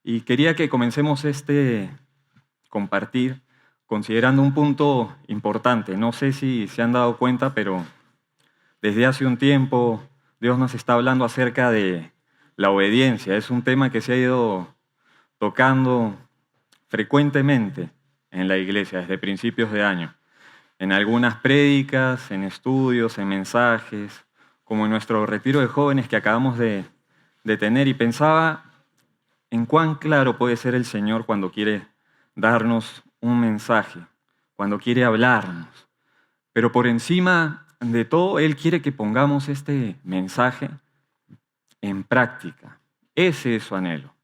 Y quería que comencemos este compartir considerando un punto importante. No sé si se han dado cuenta, pero desde hace un tiempo Dios nos está hablando acerca de la obediencia. Es un tema que se ha ido tocando frecuentemente en la iglesia desde principios de año. En algunas prédicas, en estudios, en mensajes, como en nuestro retiro de jóvenes que acabamos de tener. Y pensaba en cuán claro puede ser el Señor cuando quiere darnos un mensaje, cuando quiere hablarnos. Pero por encima de todo, Él quiere que pongamos este mensaje en práctica. Ese es su anhelo.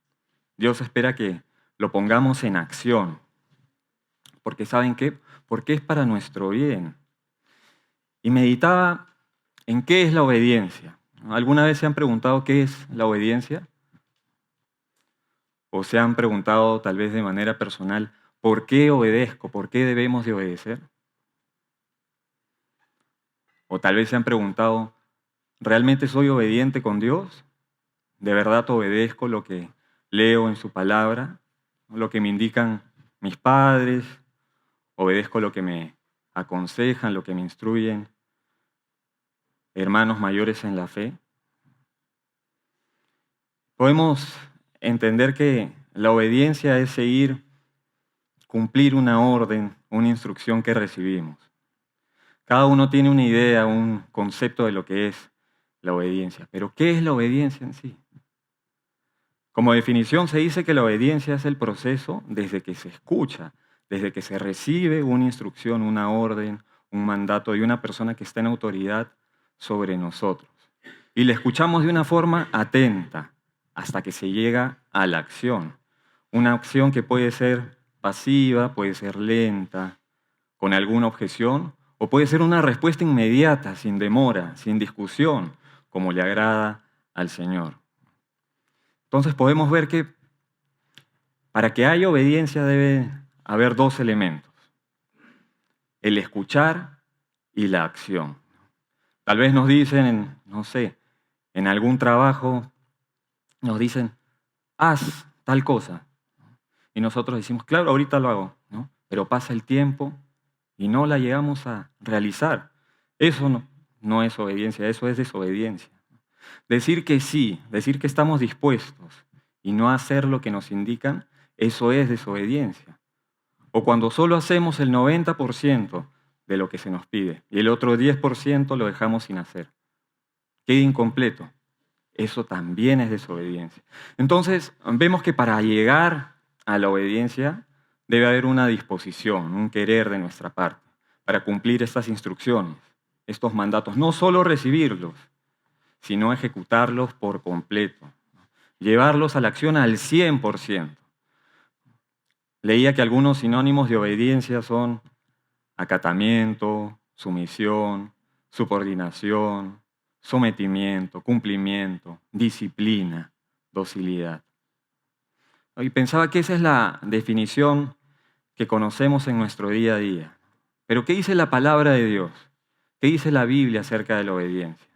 Dios espera que lo pongamos en acción. Porque ¿saben qué? Porque es para nuestro bien. Y meditaba en qué es la obediencia. ¿Alguna vez se han preguntado qué es la obediencia? ¿O se han preguntado tal vez de manera personal por qué obedezco? ¿Por qué debemos de obedecer? O tal vez se han preguntado, ¿realmente soy obediente con Dios? ¿De verdad obedezco lo que leo en su palabra? ¿Lo que me indican mis padres? ¿Obedezco lo que me aconsejan, lo que me instruyen hermanos mayores en la fe? Podemos entender que la obediencia es seguir, cumplir una orden, una instrucción que recibimos. Cada uno tiene una idea, un concepto de lo que es la obediencia. Pero ¿qué es la obediencia en sí? Como definición se dice que la obediencia es el proceso desde que se escucha, desde que se recibe una instrucción, una orden, un mandato de una persona que está en autoridad sobre nosotros. Y la escuchamos de una forma atenta hasta que se llega a la acción. Una acción que puede ser pasiva, puede ser lenta, con alguna objeción, o puede ser una respuesta inmediata, sin demora, sin discusión, como le agrada al Señor. Entonces podemos ver que para que haya obediencia debe haber dos elementos: el escuchar y la acción. Tal vez nos dicen, no sé, en algún trabajo, nos dicen, haz tal cosa. Y nosotros decimos, claro, ahorita lo hago, ¿no? Pero pasa el tiempo y no la llegamos a realizar. Eso no es obediencia, eso es desobediencia. Decir que sí, decir que estamos dispuestos y no hacer lo que nos indican, eso es desobediencia. O cuando solo hacemos el 90% de lo que se nos pide y el otro 10% lo dejamos sin hacer. Queda incompleto. Eso también es desobediencia. Entonces, vemos que para llegar a la obediencia debe haber una disposición, un querer de nuestra parte para cumplir estas instrucciones, estos mandatos. No solo recibirlos, sino ejecutarlos por completo, llevarlos a la acción al 100%. Leía que algunos sinónimos de obediencia son acatamiento, sumisión, subordinación, sometimiento, cumplimiento, disciplina, docilidad. Y pensaba que esa es la definición que conocemos en nuestro día a día. Pero ¿qué dice la palabra de Dios? ¿Qué dice la Biblia acerca de la obediencia?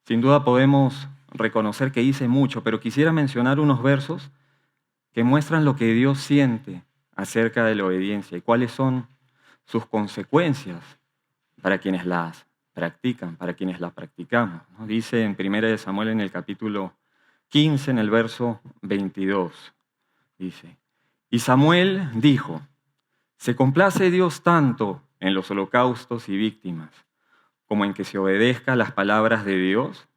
Sin duda podemos reconocer que dice mucho, pero quisiera mencionar unos versos que muestran lo que Dios siente acerca de la obediencia y cuáles son sus consecuencias para quienes las practican, para quienes las practicamos, ¿no? Dice en 1 Samuel en el capítulo 15, en el verso 22, dice, y Samuel dijo, ¿se complace Dios tanto en los holocaustos y víctimas como en que se obedezca las palabras de Dios?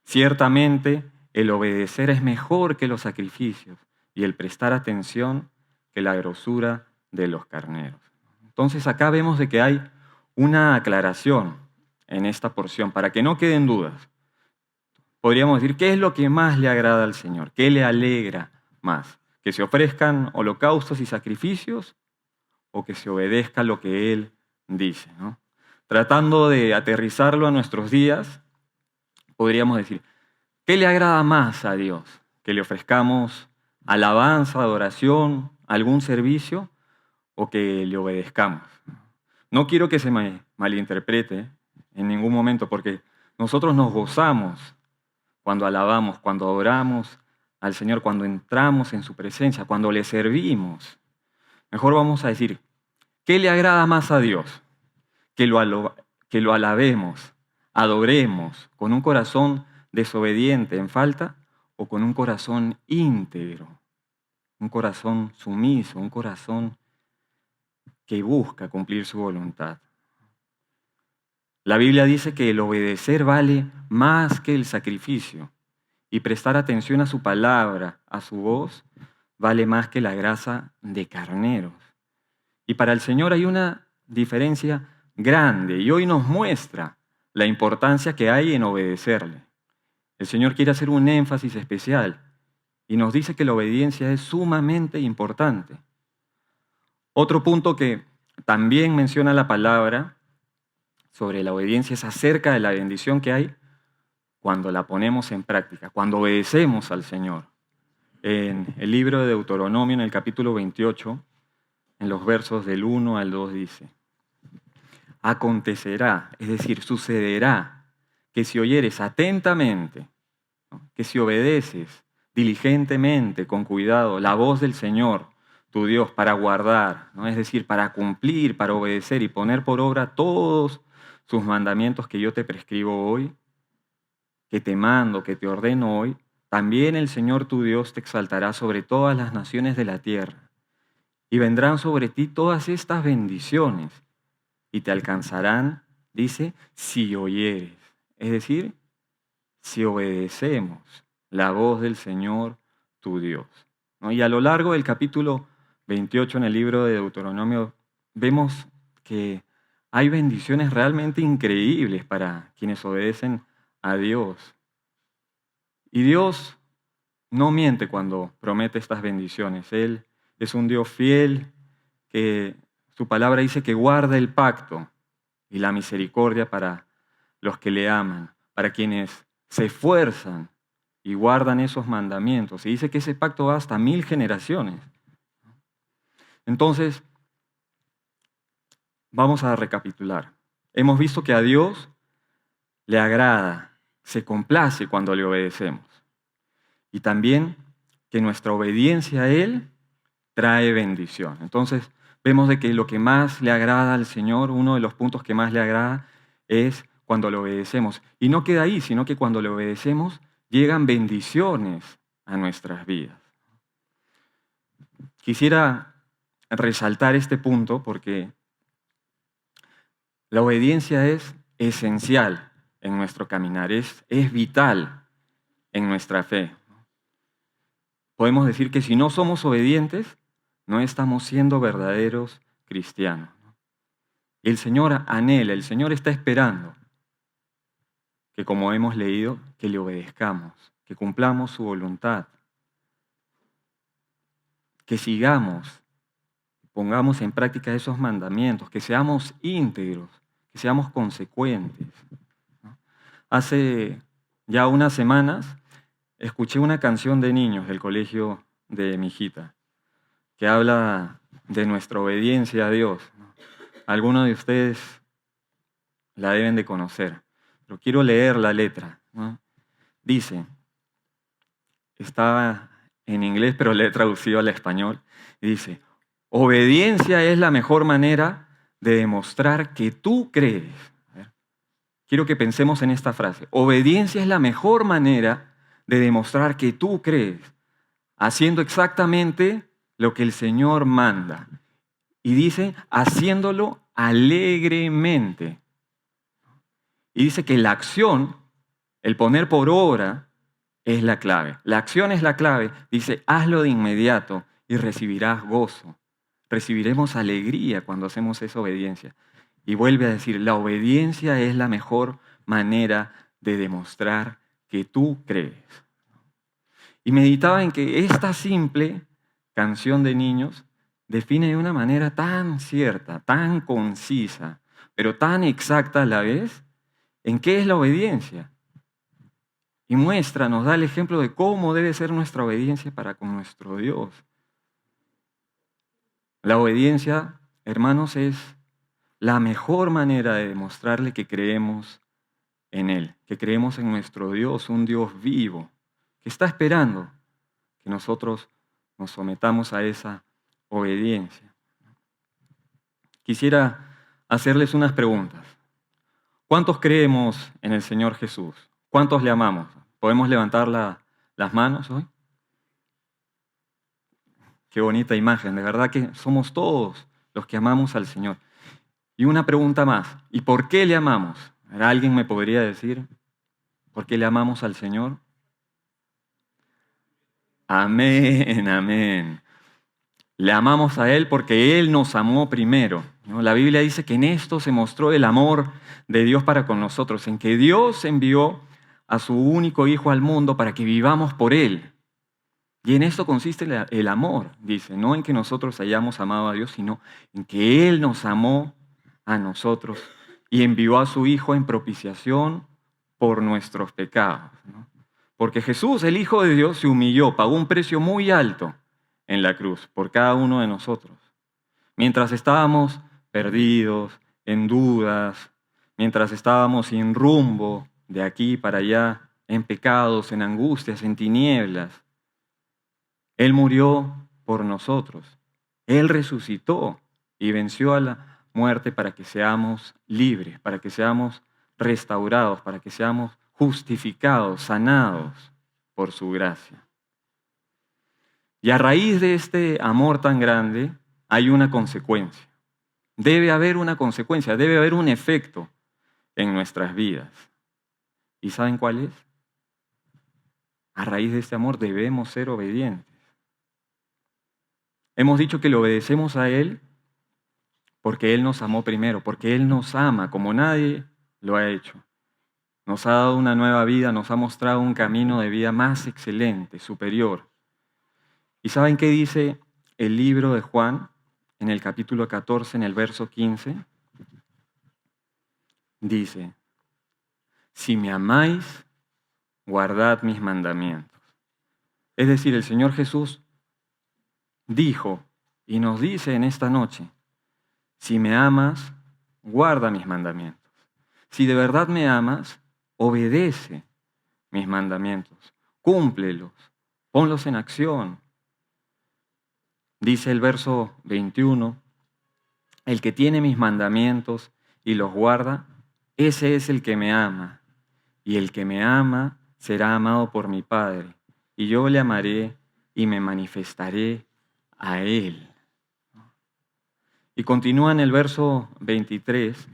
Ciertamente, el obedecer es mejor que los sacrificios y el prestar atención que la grosura de los carneros. Entonces acá vemos de que hay una aclaración en esta porción, para que no queden dudas. Podríamos decir, ¿qué es lo que más le agrada al Señor? ¿Qué le alegra más? ¿Que se ofrezcan holocaustos y sacrificios o que se obedezca lo que Él dice, ¿no? Tratando de aterrizarlo a nuestros días, podríamos decir, ¿qué le agrada más a Dios? ¿Que le ofrezcamos alabanza, adoración, algún servicio o que le obedezcamos? No quiero que se me malinterprete en ningún momento, porque nosotros nos gozamos cuando alabamos, cuando adoramos al Señor, cuando entramos en su presencia, cuando le servimos, mejor vamos a decir, ¿qué le agrada más a Dios? Que lo alabemos, adoremos con un corazón desobediente en falta o con un corazón íntegro, un corazón sumiso, un corazón que busca cumplir su voluntad. La Biblia dice que el obedecer vale más que el sacrificio y prestar atención a su palabra, a su voz, vale más que la grasa de carneros. Y para el Señor hay una diferencia grande y hoy nos muestra la importancia que hay en obedecerle. El Señor quiere hacer un énfasis especial y nos dice que la obediencia es sumamente importante. Otro punto que también menciona la palabra sobre la obediencia es acerca de la bendición que hay cuando la ponemos en práctica, cuando obedecemos al Señor. En el libro de Deuteronomio, en el capítulo 28, en los versos del 1 al 2 dice, acontecerá, es decir, sucederá, que si oyeres atentamente, ¿no?, que si obedeces diligentemente, con cuidado, la voz del Señor, tu Dios, para guardar, ¿no?, es decir, para cumplir, para obedecer y poner por obra todos sus mandamientos que yo te prescribo hoy, que te mando, que te ordeno hoy, también el Señor tu Dios te exaltará sobre todas las naciones de la tierra. Y vendrán sobre ti todas estas bendiciones y te alcanzarán, dice, si oyeres. Es decir, si obedecemos la voz del Señor tu Dios, ¿no? Y a lo largo del capítulo 28 en el libro de Deuteronomio vemos que hay bendiciones realmente increíbles para quienes obedecen a Dios. Y Dios no miente cuando promete estas bendiciones. Él es un Dios fiel que su palabra dice que guarda el pacto y la misericordia para los que le aman, para quienes se esfuerzan y guardan esos mandamientos. Y dice que ese pacto va hasta 1000 generaciones. Entonces, vamos a recapitular. Hemos visto que a Dios le agrada, se complace cuando le obedecemos. Y también que nuestra obediencia a Él trae bendición. Entonces, vemos de que lo que más le agrada al Señor, uno de los puntos que más le agrada es cuando le obedecemos. Y no queda ahí, sino que cuando le obedecemos llegan bendiciones a nuestras vidas. Quisiera resaltar este punto porque la obediencia es esencial en nuestro caminar, es vital en nuestra fe. Podemos decir que si no somos obedientes, no estamos siendo verdaderos cristianos. El Señor anhela, el Señor está esperando que, como hemos leído, que le obedezcamos, que cumplamos su voluntad, que sigamos, pongamos en práctica esos mandamientos, que seamos íntegros, que seamos consecuentes. Hace ya unas semanas escuché una canción de niños del colegio de mi hijita que habla de nuestra obediencia a Dios. Algunos de ustedes la deben de conocer, pero quiero leer la letra, ¿no? Dice, está en inglés, pero le he traducido al español, y dice, obediencia es la mejor manera de demostrar que tú crees. Quiero que pensemos en esta frase. Obediencia es la mejor manera de demostrar que tú crees, haciendo exactamente lo que el Señor manda. Y dice, haciéndolo alegremente. Y dice que la acción, el poner por obra, es la clave. La acción es la clave. Dice, hazlo de inmediato y recibirás gozo. Recibiremos alegría cuando hacemos esa obediencia. Y vuelve a decir, la obediencia es la mejor manera de demostrar que tú crees. Y meditaba en que esta simple canción de niños define de una manera tan cierta, tan concisa, pero tan exacta a la vez, en qué es la obediencia. Y muestra, nos da el ejemplo de cómo debe ser nuestra obediencia para con nuestro Dios. La obediencia, hermanos, es la mejor manera de demostrarle que creemos en Él, que creemos en nuestro Dios, un Dios vivo, que está esperando que nosotros nos sometamos a esa obediencia. Quisiera hacerles unas preguntas. ¿Cuántos creemos en el Señor Jesús? ¿Cuántos le amamos? ¿Podemos levantar las manos hoy? Qué bonita imagen, de verdad que somos todos los que amamos al Señor. Y una pregunta más, ¿y por qué le amamos? ¿Alguien me podría decir por qué le amamos al Señor? Amén, amén. Le amamos a Él porque Él nos amó primero, ¿no? La Biblia dice que en esto se mostró el amor de Dios para con nosotros, en que Dios envió a su único Hijo al mundo para que vivamos por Él. Y en esto consiste el amor, dice, no en que nosotros hayamos amado a Dios, sino en que Él nos amó a nosotros y envió a su Hijo en propiciación por nuestros pecados, ¿no? Porque Jesús, el Hijo de Dios, se humilló, pagó un precio muy alto en la cruz por cada uno de nosotros. Mientras estábamos perdidos, en dudas, mientras estábamos sin rumbo de aquí para allá, en pecados, en angustias, en tinieblas, Él murió por nosotros. Él resucitó y venció a la muerte para que seamos libres, para que seamos restaurados, para que seamos justificados, sanados por su gracia. Y a raíz de este amor tan grande hay una consecuencia. Debe haber una consecuencia, debe haber un efecto en nuestras vidas. ¿Y saben cuál es? A raíz de este amor debemos ser obedientes. Hemos dicho que le obedecemos a Él porque Él nos amó primero, porque Él nos ama como nadie lo ha hecho. Nos ha dado una nueva vida, nos ha mostrado un camino de vida más excelente, superior. ¿Y saben qué dice el libro de Juan en el capítulo 14, en el verso 15? Dice, si me amáis, guardad mis mandamientos. Es decir, el Señor Jesús dijo y nos dice en esta noche, si me amas, guarda mis mandamientos. Si de verdad me amas, obedece mis mandamientos, cúmplelos, ponlos en acción. Dice el verso 21, el que tiene mis mandamientos y los guarda, ese es el que me ama. Y el que me ama será amado por mi Padre. Y yo le amaré y me manifestaré a Él. Y continúa en el verso 23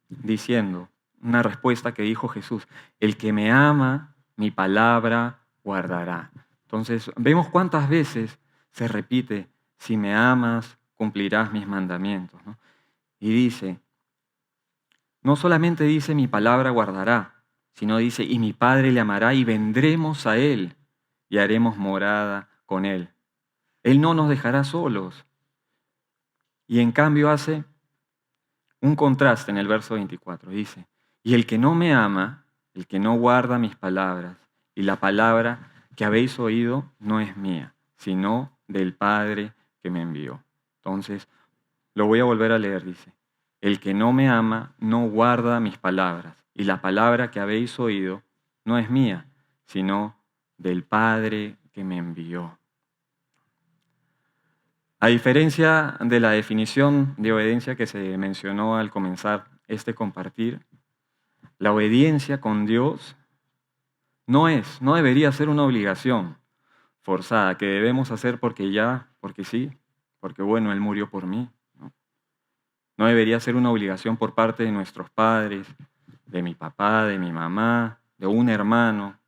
diciendo una respuesta que dijo Jesús, el que me ama, mi palabra guardará. Entonces, vemos cuántas veces se repite, si me amas, cumplirás mis mandamientos, ¿no? Y dice, no solamente dice mi palabra guardará, sino dice, y mi Padre le amará y vendremos a Él y haremos morada con Él. Él no nos dejará solos. Y en cambio hace un contraste en el verso 24. Dice, y el que no me ama, el que no guarda mis palabras, y la palabra que habéis oído no es mía, sino del Padre que me envió. Entonces, lo voy a volver a leer, dice, el que no me ama no guarda mis palabras, y la palabra que habéis oído no es mía, sino del Padre que me envió. A diferencia de la definición de obediencia que se mencionó al comenzar este compartir, la obediencia con Dios no debería ser una obligación forzada que debemos hacer porque sí, porque bueno, Él murió por mí. No debería ser una obligación por parte de nuestros padres, de mi papá, de mi mamá, de un hermano.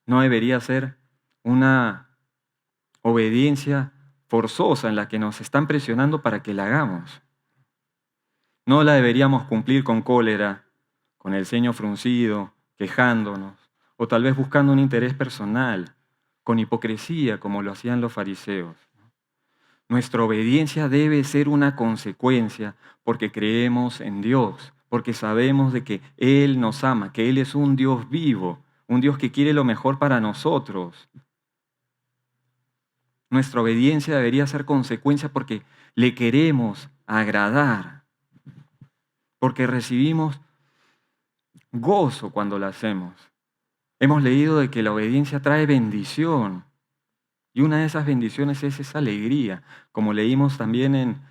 No debería ser una obediencia forzosa en la que nos están presionando para que la hagamos. No la deberíamos cumplir con cólera, con el ceño fruncido, quejándonos, o tal vez buscando un interés personal, con hipocresía, como lo hacían los fariseos. Nuestra obediencia debe ser una consecuencia porque creemos en Dios, porque sabemos de que Él nos ama, que Él es un Dios vivo, un Dios que quiere lo mejor para nosotros. Nuestra obediencia debería ser consecuencia porque le queremos agradar, porque recibimos gozo cuando la hacemos. Hemos leído de que la obediencia trae bendición. Y una de esas bendiciones es esa alegría, como leímos también en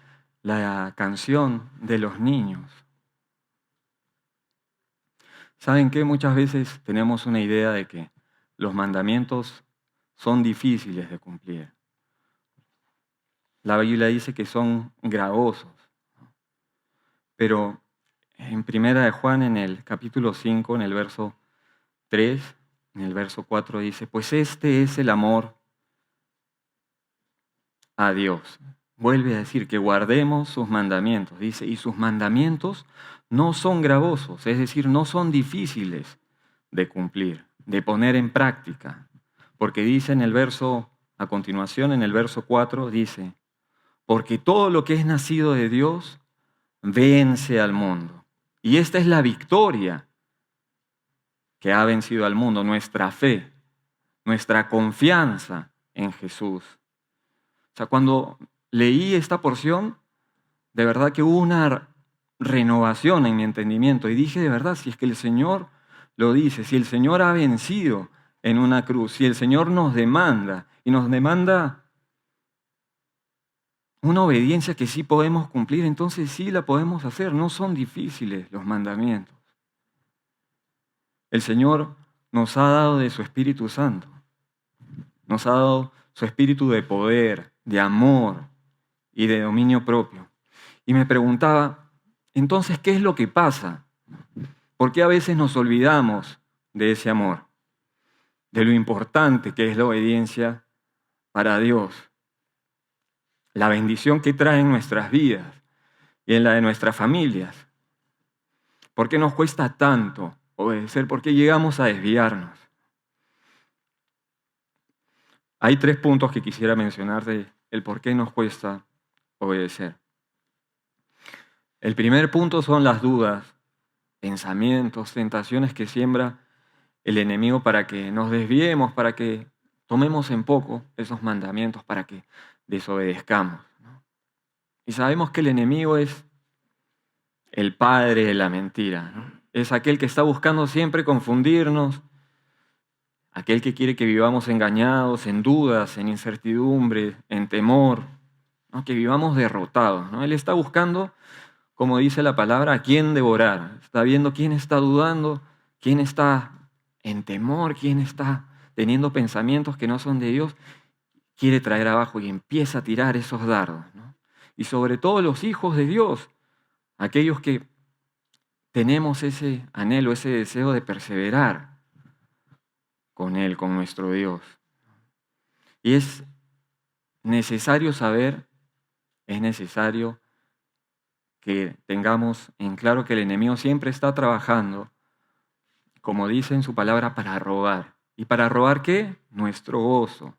la canción de los niños. ¿Saben qué? Muchas veces tenemos una idea de que los mandamientos son difíciles de cumplir. La Biblia dice que son gravosos. Pero en Primera de Juan, en el capítulo 5, en el verso 3, en el verso 4 dice, pues este es el amor a Dios. Vuelve a decir que guardemos sus mandamientos. Dice, y sus mandamientos no son gravosos, es decir, no son difíciles de cumplir, de poner en práctica. Porque dice en el verso, a continuación, en el verso 4, dice, porque todo lo que es nacido de Dios vence al mundo. Y esta es la victoria que ha vencido al mundo, nuestra fe, nuestra confianza en Jesús. O sea, cuando leí esta porción, de verdad que hubo una renovación en mi entendimiento y dije, de verdad, si es que el Señor lo dice, si el Señor ha vencido en una cruz, si el Señor nos demanda y nos demanda una obediencia que sí podemos cumplir, entonces sí la podemos hacer, no son difíciles los mandamientos. El Señor nos ha dado de su Espíritu Santo, nos ha dado su espíritu de poder, de amor y de dominio propio. Y me preguntaba, entonces, ¿qué es lo que pasa? ¿Por qué a veces nos olvidamos de ese amor? De lo importante que es la obediencia para Dios. La bendición que trae en nuestras vidas y en la de nuestras familias. ¿Por qué nos cuesta tanto obedecer? ¿Por qué llegamos a desviarnos? Hay 3 puntos que quisiera mencionar de el por qué nos cuesta obedecer. El primer punto son las dudas, pensamientos, tentaciones que siembra el enemigo para que nos desviemos, para que tomemos en poco esos mandamientos, para que desobedezcamos, ¿no? Y sabemos que el enemigo es el padre de la mentira, ¿no? Es aquel que está buscando siempre confundirnos, aquel que quiere que vivamos engañados, en dudas, en incertidumbre, en temor, ¿no? Que vivamos derrotados, ¿no? Él está buscando, como dice la palabra, a quién devorar. Está viendo quién está dudando, quién está en temor, quién está teniendo pensamientos que no son de Dios. Quiere traer abajo y empieza a tirar esos dardos, ¿no? Y sobre todo los hijos de Dios, aquellos que tenemos ese anhelo, ese deseo de perseverar con Él, con nuestro Dios. Y es necesario saber, es necesario que tengamos en claro que el enemigo siempre está trabajando, como dice en su palabra, para robar. ¿Y para robar qué? Nuestro gozo,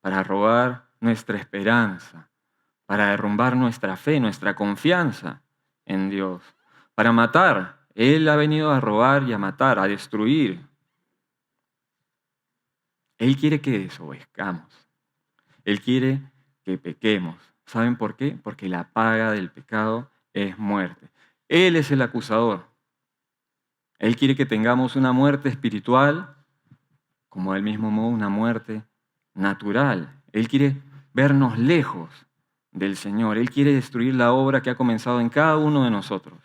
para robar nuestra esperanza, para derrumbar nuestra fe, nuestra confianza en Dios, para matar. Él ha venido a robar y a matar, a destruir. Él quiere que desobedezcamos. Él quiere que pequemos. ¿Saben por qué? Porque la paga del pecado es muerte. Él es el acusador. Él quiere que tengamos una muerte espiritual, como del mismo modo una muerte natural. Él quiere vernos lejos del Señor. Él quiere destruir la obra que ha comenzado en cada uno de nosotros.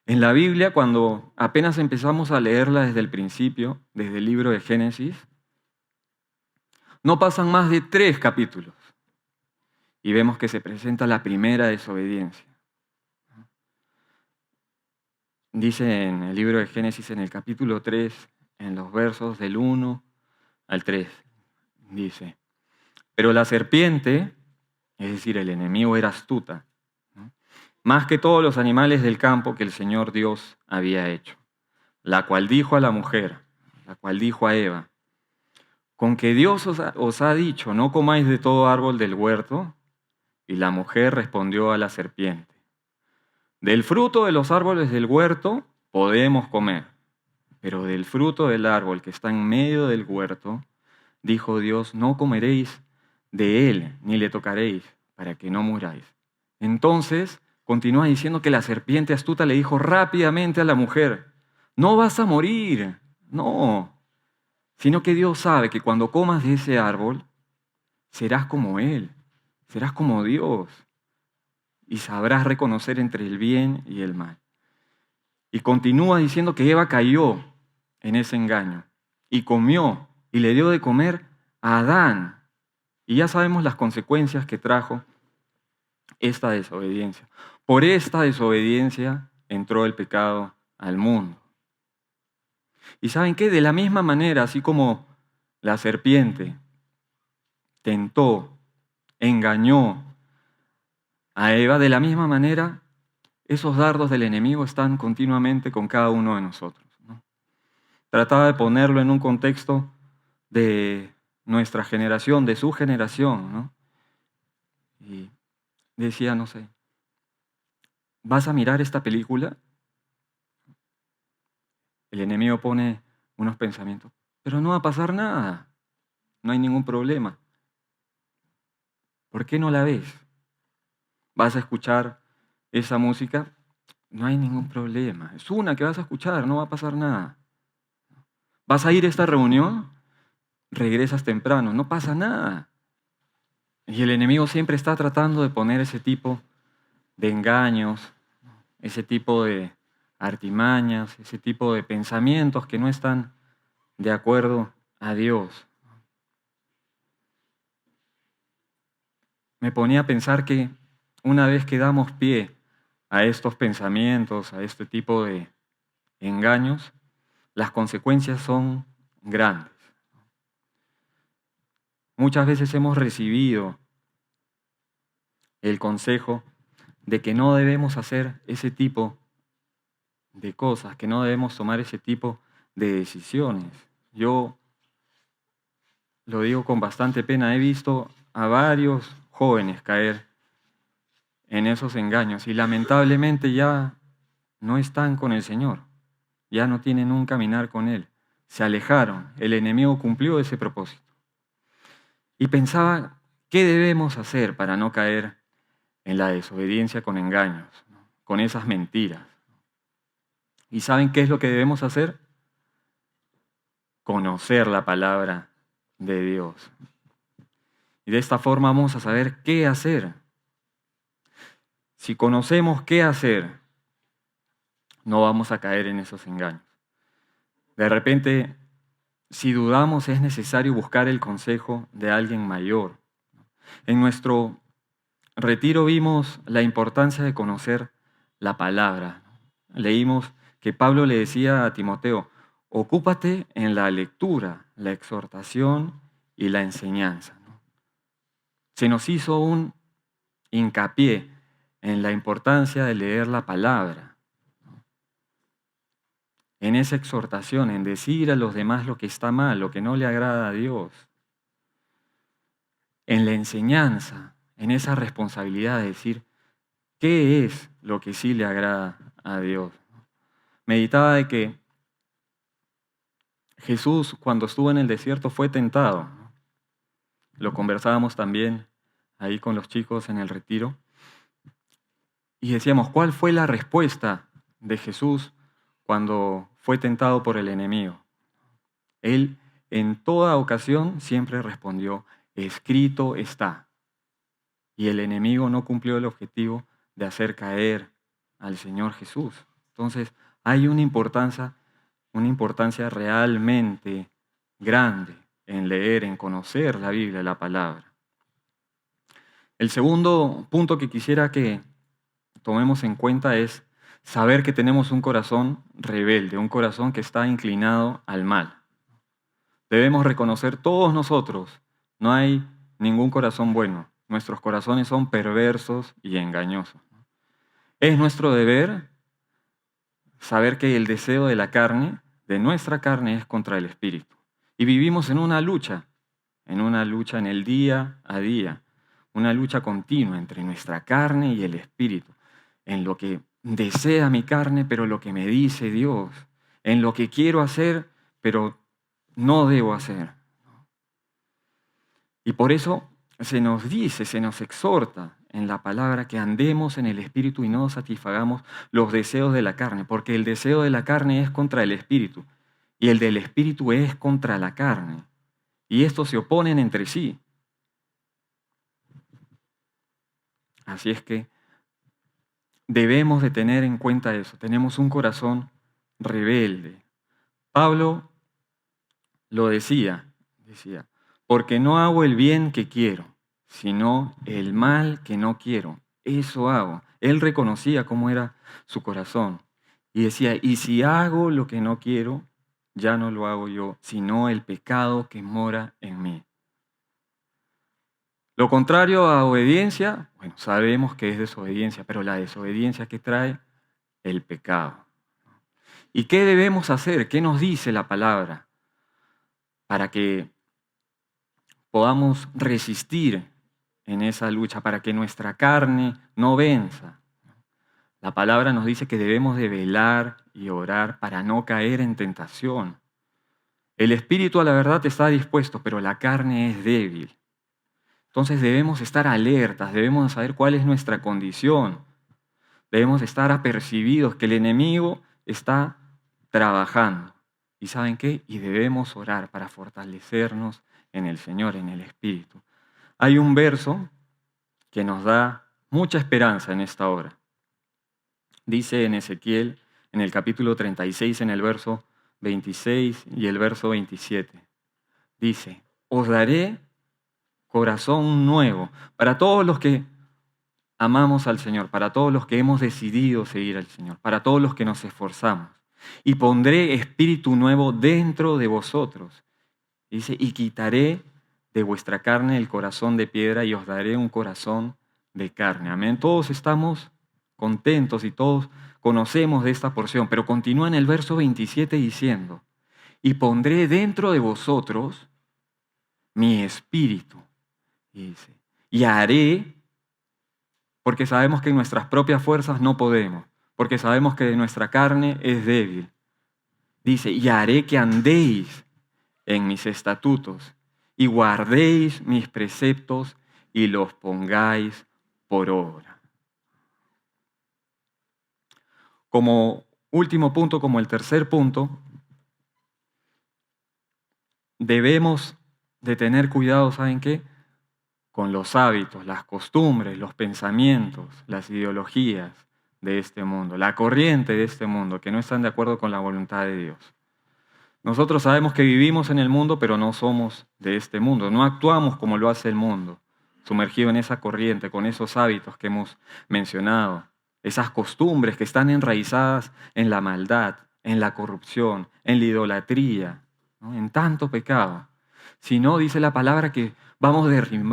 En la Biblia, cuando apenas empezamos a leerla desde el principio, desde el libro de Génesis, no pasan más de 3 capítulos y vemos que se presenta la primera desobediencia. Dice en el libro de Génesis, en el capítulo 3, en los versos del 1 al 3, dice, pero la serpiente, es decir, el enemigo era astuta, ¿no? Más que todos los animales del campo que el Señor Dios había hecho, la cual dijo a la mujer, la cual dijo a Eva, con que Dios os ha dicho, no comáis de todo árbol del huerto. Y la mujer respondió a la serpiente, del fruto de los árboles del huerto podemos comer, pero del fruto del árbol que está en medio del huerto, dijo Dios, no comeréis de él, ni le tocaréis, para que no muráis. Entonces continúa diciendo que la serpiente astuta le dijo rápidamente a la mujer, no vas a morir, No, sino que Dios sabe que cuando comas de ese árbol, serás como Él, serás como Dios y sabrás reconocer entre el bien y el mal. Y continúa diciendo que Eva cayó en ese engaño y comió y le dio de comer a Adán. Y ya sabemos las consecuencias que trajo esta desobediencia. Por esta desobediencia entró el pecado al mundo. ¿Y saben qué? De la misma manera, así como la serpiente tentó, engañó a Eva, de la misma manera, esos dardos del enemigo están continuamente con cada uno de nosotros, ¿no? Trataba de ponerlo en un contexto de nuestra generación, de su generación, ¿no? Y decía, no sé, ¿vas a mirar esta película? El enemigo pone unos pensamientos, pero no va a pasar nada, no hay ningún problema. ¿Por qué no la ves? ¿Vas a escuchar esa música? No hay ningún problema. Es una que vas a escuchar, no va a pasar nada. ¿Vas a ir a esta reunión? Regresas temprano, no pasa nada. Y el enemigo siempre está tratando de poner ese tipo de engaños, ese tipo de artimañas, ese tipo de pensamientos que no están de acuerdo a Dios. Me ponía a pensar que una vez que damos pie a estos pensamientos, a este tipo de engaños, las consecuencias son grandes. Muchas veces hemos recibido el consejo de que no debemos hacer ese tipo de cosas, que no debemos tomar ese tipo de decisiones. Yo lo digo con bastante pena, he visto a varios jóvenes caer en esos engaños y lamentablemente ya no están con el Señor, ya no tienen un caminar con Él, se alejaron, el enemigo cumplió ese propósito. Y pensaba, ¿qué debemos hacer para no caer en la desobediencia con engaños, ¿no? Con esas mentiras? ¿Y saben qué es lo que debemos hacer? Conocer la palabra de Dios. Y de esta forma vamos a saber qué hacer. Si conocemos qué hacer, no vamos a caer en esos engaños. De repente, si dudamos, es necesario buscar el consejo de alguien mayor. En nuestro retiro vimos la importancia de conocer la palabra. Leímos que Pablo le decía a Timoteo, ocúpate en la lectura, la exhortación y la enseñanza. Se nos hizo un hincapié en la importancia de leer la palabra, en esa exhortación, en decir a los demás lo que está mal, lo que no le agrada a Dios, en la enseñanza, en esa responsabilidad de decir qué es lo que sí le agrada a Dios. Meditaba de que Jesús, cuando estuvo en el desierto, fue tentado. Lo conversábamos también ahí con los chicos en el retiro. Y decíamos, ¿cuál fue la respuesta de Jesús cuando fue tentado por el enemigo? Él en toda ocasión siempre respondió, escrito está. Y el enemigo no cumplió el objetivo de hacer caer al Señor Jesús. Entonces, hay una importancia realmente grande en leer, en conocer la Biblia, la palabra. El segundo punto que quisiera que tomemos en cuenta es saber que tenemos un corazón rebelde, un corazón que está inclinado al mal. Debemos reconocer todos nosotros, no hay ningún corazón bueno. Nuestros corazones son perversos y engañosos. Es nuestro deber saber que el deseo de la carne, de nuestra carne, es contra el espíritu. Y vivimos en una lucha en el día a día, una lucha continua entre nuestra carne y el espíritu, en lo que desea mi carne, pero lo que me dice Dios, en lo que quiero hacer, pero no debo hacer. Y por eso se nos dice, se nos exhorta en la palabra que andemos en el espíritu y no satisfagamos los deseos de la carne, porque el deseo de la carne es contra el espíritu y el del Espíritu es contra la carne, y estos se oponen entre sí. Así es que debemos de tener en cuenta eso. Tenemos un corazón rebelde. Pablo lo decía, porque no hago el bien que quiero, sino el mal que no quiero. Eso hago. Él reconocía cómo era su corazón. Y decía, y si hago lo que no quiero, ya no lo hago yo, sino el pecado que mora en mí. Lo contrario a obediencia, bueno, sabemos que es desobediencia, pero la desobediencia que trae el pecado. ¿Y qué debemos hacer? ¿Qué nos dice la palabra para que podamos resistir en esa lucha, para que nuestra carne no venza? La palabra nos dice que debemos de velar y orar para no caer en tentación. El espíritu a la verdad está dispuesto, pero la carne es débil. Entonces debemos estar alertas, debemos saber cuál es nuestra condición. Debemos estar apercibidos que el enemigo está trabajando. ¿Y saben qué? Y debemos orar para fortalecernos en el Señor, en el Espíritu. Hay un verso que nos da mucha esperanza en esta hora. Dice en Ezequiel, en el capítulo 36, en el verso 26 y el verso 27. Dice, os daré corazón nuevo para todos los que amamos al Señor, para todos los que hemos decidido seguir al Señor, para todos los que nos esforzamos. Y pondré espíritu nuevo dentro de vosotros. Dice, y quitaré de vuestra carne el corazón de piedra y os daré un corazón de carne. Amén. Todos estamos contentos y todos conocemos de esta porción, pero continúa en el verso 27 diciendo, y pondré dentro de vosotros mi espíritu. Y dice, y haré, porque sabemos que en nuestras propias fuerzas no podemos, porque sabemos que nuestra carne es débil. Dice, y haré que andéis en mis estatutos y guardéis mis preceptos y los pongáis por obra. Como último punto, como el tercer punto, debemos de tener cuidado, ¿saben qué? Con los hábitos, las costumbres, los pensamientos, las ideologías de este mundo, la corriente de este mundo, que no están de acuerdo con la voluntad de Dios. Nosotros sabemos que vivimos en el mundo, pero no somos de este mundo, no actuamos como lo hace el mundo, sumergido en esa corriente, con esos hábitos que hemos mencionado, esas costumbres que están enraizadas en la maldad, en la corrupción, en la idolatría, ¿no? En tanto pecado. Si no, dice la palabra que vamos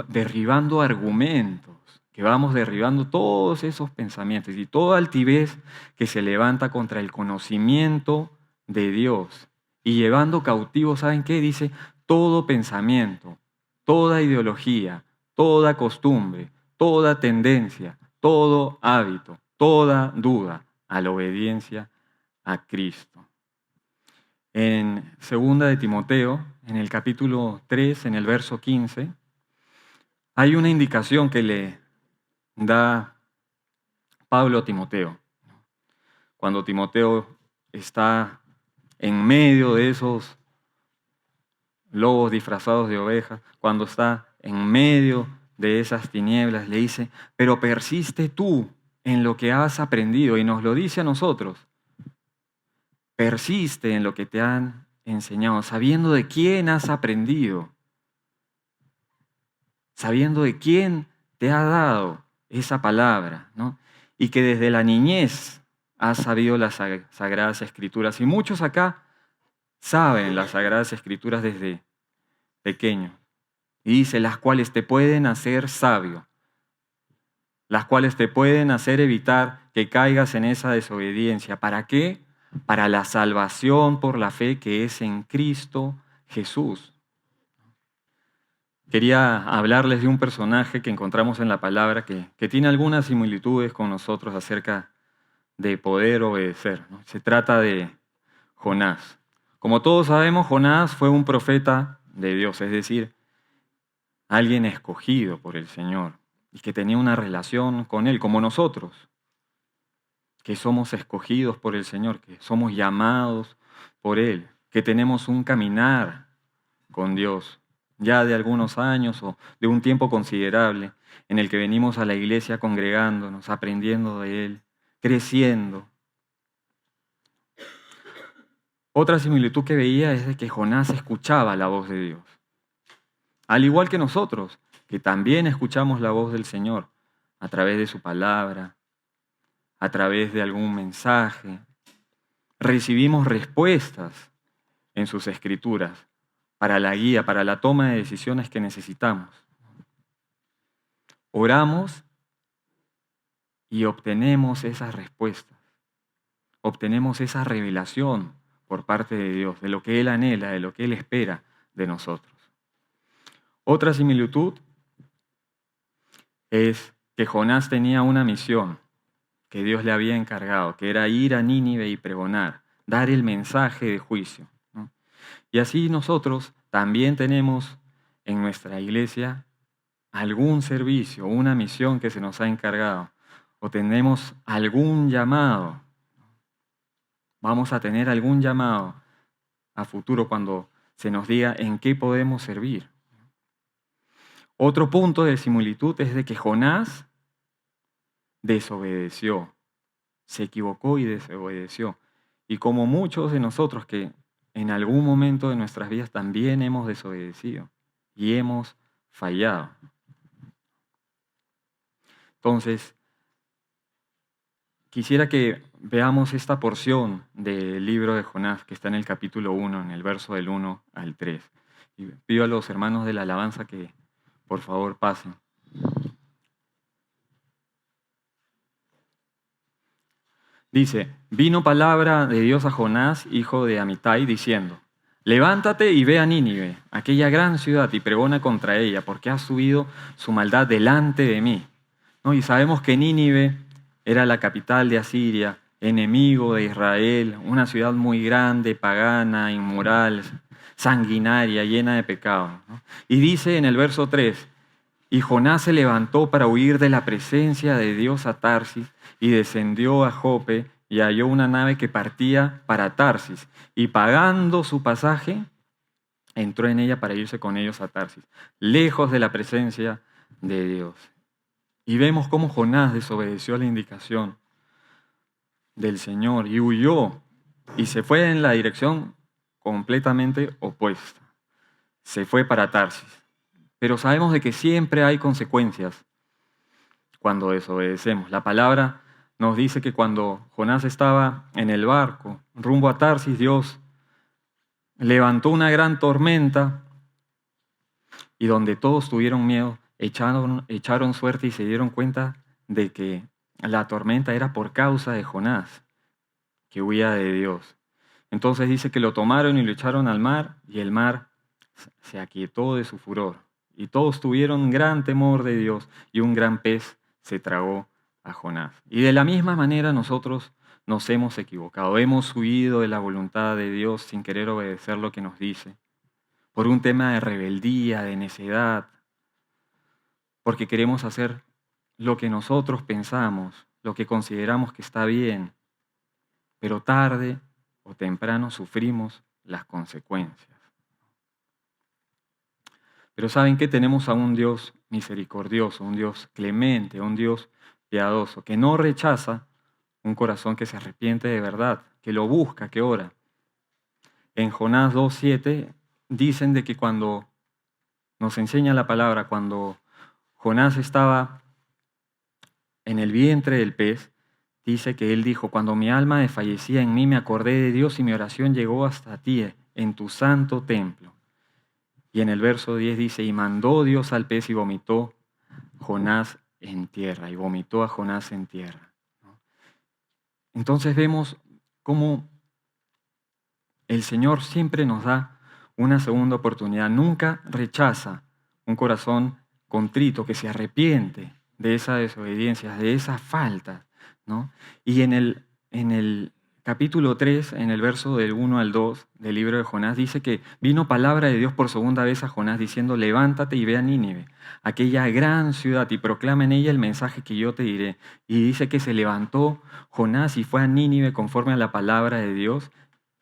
derribando argumentos, que vamos derribando todos esos pensamientos y toda altivez que se levanta contra el conocimiento de Dios. Y llevando cautivo, ¿saben qué? Dice, todo pensamiento, toda ideología, toda costumbre, toda tendencia, todo hábito, toda duda a la obediencia a Cristo. En 2 de Timoteo, en el capítulo 3, en el verso 15, hay una indicación que le da Pablo a Timoteo. Cuando Timoteo está en medio de esos lobos disfrazados de ovejas, cuando está en medio de esas tinieblas, le dice, pero persiste tú en lo que has aprendido, y nos lo dice a nosotros. Persiste en lo que te han enseñado, sabiendo de quién has aprendido, sabiendo de quién te ha dado esa palabra, ¿no? Y que desde la niñez has sabido las Sagradas Escrituras. Y muchos acá saben las Sagradas Escrituras desde pequeños. Y dice, las cuales te pueden hacer sabio, las cuales te pueden hacer evitar que caigas en esa desobediencia. ¿Para qué? Para la salvación por la fe que es en Cristo Jesús. Quería hablarles de un personaje que encontramos en la palabra que tiene algunas similitudes con nosotros acerca de poder obedecer, ¿no? Se trata de Jonás. Como todos sabemos, Jonás fue un profeta de Dios, es decir, alguien escogido por el Señor y que tenía una relación con Él, como nosotros, que somos escogidos por el Señor, que somos llamados por Él, que tenemos un caminar con Dios, ya de algunos años o de un tiempo considerable, en el que venimos a la iglesia congregándonos, aprendiendo de Él, creciendo. Otra similitud que veía es de que Jonás escuchaba la voz de Dios, al igual que nosotros, que también escuchamos la voz del Señor a través de su palabra, a través de algún mensaje. Recibimos respuestas en sus escrituras para la guía, para la toma de decisiones que necesitamos. Oramos y obtenemos esas respuestas. Obtenemos esa revelación por parte de Dios, de lo que Él anhela, de lo que Él espera de nosotros. Otra similitud es que Jonás tenía una misión que Dios le había encargado, que era ir a Nínive y pregonar, dar el mensaje de juicio, ¿no? Y así nosotros también tenemos en nuestra iglesia algún servicio, una misión que se nos ha encargado, o tenemos algún llamado. Vamos a tener algún llamado a futuro cuando se nos diga en qué podemos servir. Otro punto de similitud es de que Jonás desobedeció, se equivocó y desobedeció. Y como muchos de nosotros que en algún momento de nuestras vidas también hemos desobedecido y hemos fallado. Entonces, quisiera que veamos esta porción del libro de Jonás que está en el capítulo 1, en el verso del 1 al 3. Y pido a los hermanos de la alabanza que por favor pasen. Dice, vino palabra de Dios a Jonás, hijo de Amitai, diciendo, levántate y ve a Nínive, aquella gran ciudad, y pregona contra ella, porque ha subido su maldad delante de mí. ¿No? Y sabemos que Nínive era la capital de Asiria, enemigo de Israel, una ciudad muy grande, pagana, inmoral, sanguinaria, llena de pecado, ¿no? Y dice en el verso 3, y Jonás se levantó para huir de la presencia de Dios a Tarsis y descendió a Jope y halló una nave que partía para Tarsis y pagando su pasaje entró en ella para irse con ellos a Tarsis, lejos de la presencia de Dios. Y vemos cómo Jonás desobedeció la indicación del Señor y huyó y se fue en la dirección completamente opuesta. Se fue para Tarsis. Pero sabemos de que siempre hay consecuencias cuando desobedecemos. La palabra nos dice que cuando Jonás estaba en el barco rumbo a Tarsis, Dios levantó una gran tormenta y donde todos tuvieron miedo, echaron suerte y se dieron cuenta de que la tormenta era por causa de Jonás, que huía de Dios. Entonces dice que lo tomaron y lo echaron al mar y el mar se aquietó de su furor. Y todos tuvieron gran temor de Dios y un gran pez se tragó a Jonás. Y de la misma manera nosotros nos hemos equivocado. Hemos huido de la voluntad de Dios sin querer obedecer lo que nos dice. Por un tema de rebeldía, de necedad. Porque queremos hacer lo que nosotros pensamos, lo que consideramos que está bien. Pero tarde o temprano sufrimos las consecuencias. Pero ¿saben qué? Tenemos a un Dios misericordioso, un Dios clemente, un Dios piadoso, que no rechaza un corazón que se arrepiente de verdad, que lo busca, que ora. En Jonás 2:7 dicen de que cuando nos enseña la palabra, cuando Jonás estaba en el vientre del pez, dice que él dijo, cuando mi alma desfallecía en mí, me acordé de Dios y mi oración llegó hasta ti en tu santo templo. Y en el verso 10 dice, y mandó Dios al pez y vomitó Jonás en tierra, y vomitó a Jonás en tierra. Entonces vemos cómo el Señor siempre nos da una segunda oportunidad, nunca rechaza un corazón contrito que se arrepiente de esa desobediencia, de esa falta, ¿no? Y en el capítulo 3, en el verso del 1 al 2 del libro de Jonás, dice que vino palabra de Dios por segunda vez a Jonás diciendo, levántate y ve a Nínive, aquella gran ciudad, y proclama en ella el mensaje que yo te diré. Y dice que se levantó Jonás y fue a Nínive conforme a la palabra de Dios,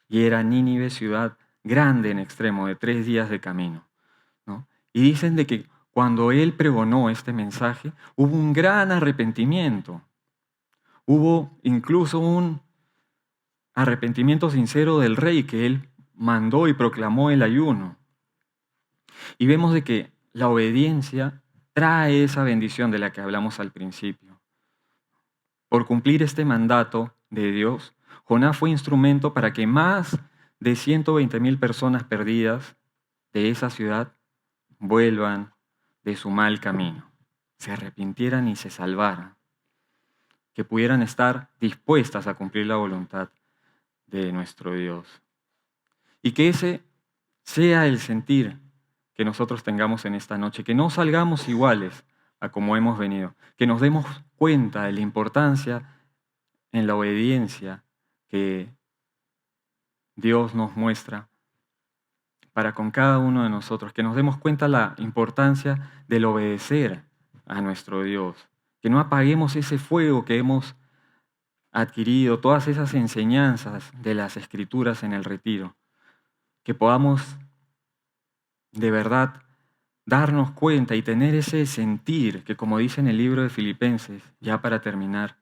y era Nínive ciudad grande en extremo, de 3 días de camino, ¿no? Y dicen de que cuando él pregonó este mensaje, hubo un gran arrepentimiento. Hubo incluso un arrepentimiento sincero del rey, que él mandó y proclamó el ayuno. Y vemos de que la obediencia trae esa bendición de la que hablamos al principio. Por cumplir este mandato de Dios, Jonás fue instrumento para que más de 120,000 personas perdidas de esa ciudad vuelvan de su mal camino, se arrepintieran y se salvaran, que pudieran estar dispuestas a cumplir la voluntad de nuestro Dios. Y que ese sea el sentir que nosotros tengamos en esta noche, que no salgamos iguales a como hemos venido, que nos demos cuenta de la importancia en la obediencia que Dios nos muestra para con cada uno de nosotros, que nos demos cuenta la importancia del obedecer a nuestro Dios, que no apaguemos ese fuego que hemos adquirido, todas esas enseñanzas de las Escrituras en el retiro, que podamos de verdad darnos cuenta y tener ese sentir que, como dice en el libro de Filipenses, ya para terminar,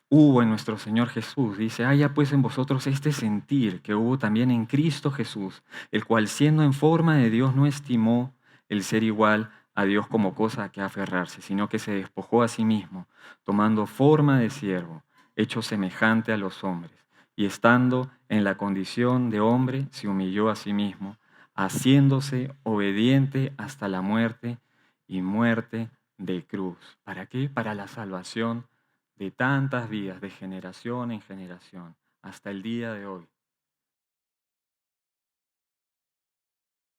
hubo en nuestro Señor Jesús. Dice, haya pues en vosotros este sentir que hubo también en Cristo Jesús, el cual siendo en forma de Dios no estimó el ser igual a Dios como cosa a que aferrarse, sino que se despojó a sí mismo, tomando forma de siervo, hecho semejante a los hombres, y estando en la condición de hombre, se humilló a sí mismo, haciéndose obediente hasta la muerte y muerte de cruz. ¿Para qué? Para la salvación de tantas vidas, de generación en generación, hasta el día de hoy.